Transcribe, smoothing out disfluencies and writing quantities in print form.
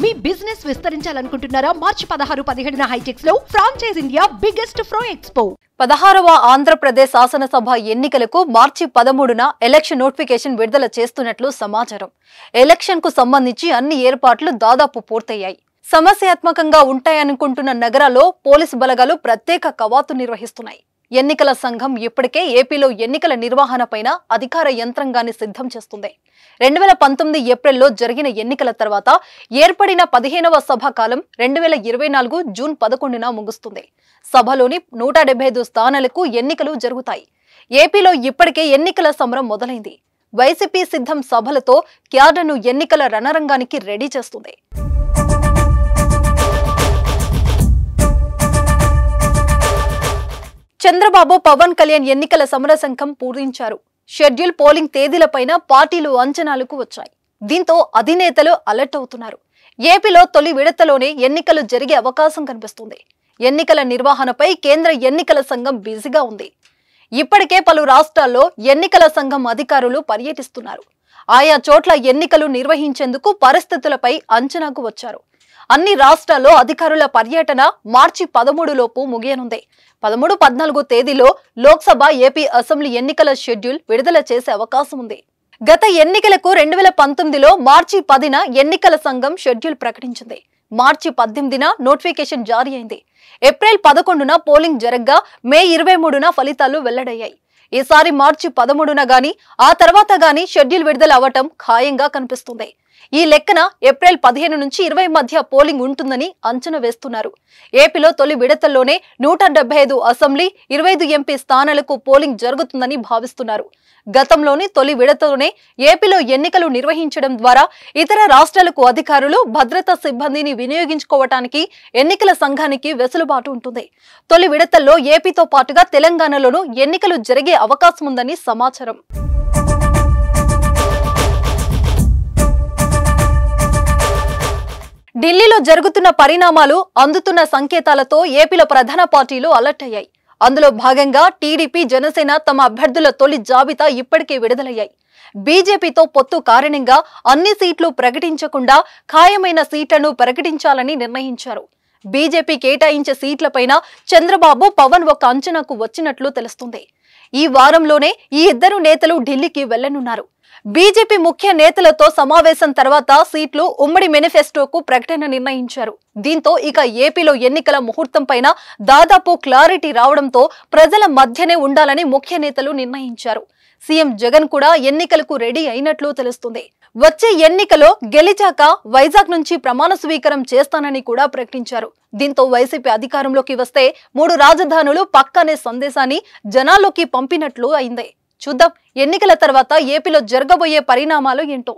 మీ business విస్తరించాలనుకుంటున్నారా? మార్చి 16-17న హైటెక్స్ లో franchise India biggest ఫ్రో expo. 16వ Andhra Pradesh శాసనసభ ఎన్నికలకు మార్చి 13న ఎలక్షన్ నోటిఫికేషన్ విడుదల చేస్తున్నట్లు సమాచారం. ఎలక్షన్ కు సంబంధించి అన్ని ఏర్పాట్లు దాదాపు పూర్తయ్యాయి. సమస్యాత్మకంగా ఉంటాయనుకుంటున్న నగరాల్లో పోలీసు బలగాలు ప్రత్యేక కవాతు నిర్వహిస్తున్నాయి. ఎన్నికల సంఘం ఇప్పటికే ఏపీలో ఎన్నికల నిర్వహణపైన అధికార యంత్రాంగాన్ని సిద్ధం చేస్తుంది. 2019 ఏప్రిల్లో జరిగిన ఎన్నికల తర్వాత ఏర్పడిన 15వ సభ కాలం 2024 జూన్ 11న ముగుస్తుంది. సభలోని 175 స్థానాలకు ఎన్నికలు జరుగుతాయి. ఏపీలో ఇప్పటికే ఎన్నికల సమరం మొదలైంది. వైసీపీ సిద్ధం సభలతో క్యాడర్ను ఎన్నికల రణరంగానికి రెడీ చేస్తుంది. చంద్రబాబు, పవన్ కళ్యాణ్ ఎన్నికల సమరశంఖం పూరించారు. షెడ్యూల్, పోలింగ్ తేదీలపైన పార్టీలు అంచనాలకు వచ్చాయి. దీంతో అధినేతలు అలర్ట్ అవుతున్నారు. ఏపీలో తొలి విడతలోనే ఎన్నికలు జరిగే అవకాశం కనిపిస్తుంది. ఎన్నికల నిర్వహణపై కేంద్ర ఎన్నికల సంఘం బిజీగా ఉంది. ఇప్పటికే పలు రాష్ట్రాల్లో ఎన్నికల సంఘం అధికారులు పర్యటిస్తున్నారు. ఆయా చోట్ల ఎన్నికలు నిర్వహించేందుకు పరిస్థితులపై అంచనాకు వచ్చారు. అన్ని రాష్ట్రాల్లో అధికారుల పర్యటన మార్చి 13 లోపు ముగియనుంది. 13, 14 తేదీలో లోక్సభ, ఏపీ అసెంబ్లీ ఎన్నికల షెడ్యూల్ విడుదల చేసే అవకాశం ఉంది. గత ఎన్నికలకు 2019లో మార్చి 10న ఎన్నికల సంఘం షెడ్యూల్ ప్రకటించింది. మార్చి 18న నోటిఫికేషన్ జారీ అయింది. ఏప్రిల్ 11న పోలింగ్ జరగ్గా మే 23న ఫలితాలు వెల్లడయ్యాయి. ఈసారి మార్చి 13న గాని ఆ తర్వాత గాని షెడ్యూల్ విడుదల అవటం ఖాయంగా కనిపిస్తుంది. ఈ లెక్కన ఏప్రిల్ 15 నుంచి 20 మధ్య పోలింగ్ ఉంటుందని అంచనా వేస్తున్నారు. ఏపీలో తొలి విడతల్లోనే 175 అసెంబ్లీ, 25 ఎంపీ స్థానాలకు పోలింగ్ జరుగుతుందని భావిస్తున్నారు. గతంలోని తొలి విడతలోనే ఏపీలో ఎన్నికలు నిర్వహించడం ద్వారా ఇతర రాష్ట్రాలకు అధికారులు, భద్రతా సిబ్బందిని వినియోగించుకోవటానికి ఎన్నికల సంఘానికి వెసులుబాటు ఉంటుంది. తొలి విడతల్లో ఏపీతో పాటుగా తెలంగాణలోనూ ఎన్నికలు జరిగే అవకాశం ఉందని సమాచారం. ఢిల్లీలో జరుగుతున్న పరిణామాలు, అందుతున్న సంకేతాలతో ఏపీలో ప్రధాన పార్టీలు అలర్ట్ అయ్యాయి. అందులో భాగంగా టీడీపీ, జనసేన తమ అభ్యర్థుల తొలి జాబితా ఇప్పటికే విడుదలయ్యాయి. బీజేపీతో పొత్తు కారణంగా అన్ని సీట్లు ప్రకటించకుండా ఖాయమైన సీట్లను ప్రకటించాలని నిర్ణయించారు. బీజేపీ కేటాయించే సీట్లపైన చంద్రబాబు, పవన్ ఒక అంచనాకు వచ్చినట్లు తెలుస్తుంది. ఈ వారంలోనే ఈ ఇద్దరు నేతలు ఢిల్లీకి వెళ్లనున్నారు. బీజేపీ ముఖ్య నేతలతో సమావేశం తర్వాత సీట్లు ఉమ్మడి మేనిఫెస్టోకు ప్రకటన నిర్ణయించారు. దీంతో ఇక ఏపీలో ఎన్నికల ముహూర్తం పైన దాదాపు క్లారిటీ రావడంతో ప్రజల మధ్యనే ఉండాలని ముఖ్య నేతలు నిర్ణయించారు. సీఎం జగన్ కూడా ఎన్నికలకు రెడీ అయినట్లు తెలుస్తుంది. వచ్చే ఎన్నికలో గెలిచాక వైజాగ్ నుంచి ప్రమాణ స్వీకారం చేస్తానని కూడా ప్రకటించారు. దీంతో వైసీపీ అధికారంలోకి వస్తే 3 రాజధానులు పక్కనే సందేశాన్ని జనాల్లోకి పంపినట్లు అయింది. చూద్దాం ఎన్నికల తర్వాత ఏపీలో జరగబోయే పరిణామాలు ఏంటో.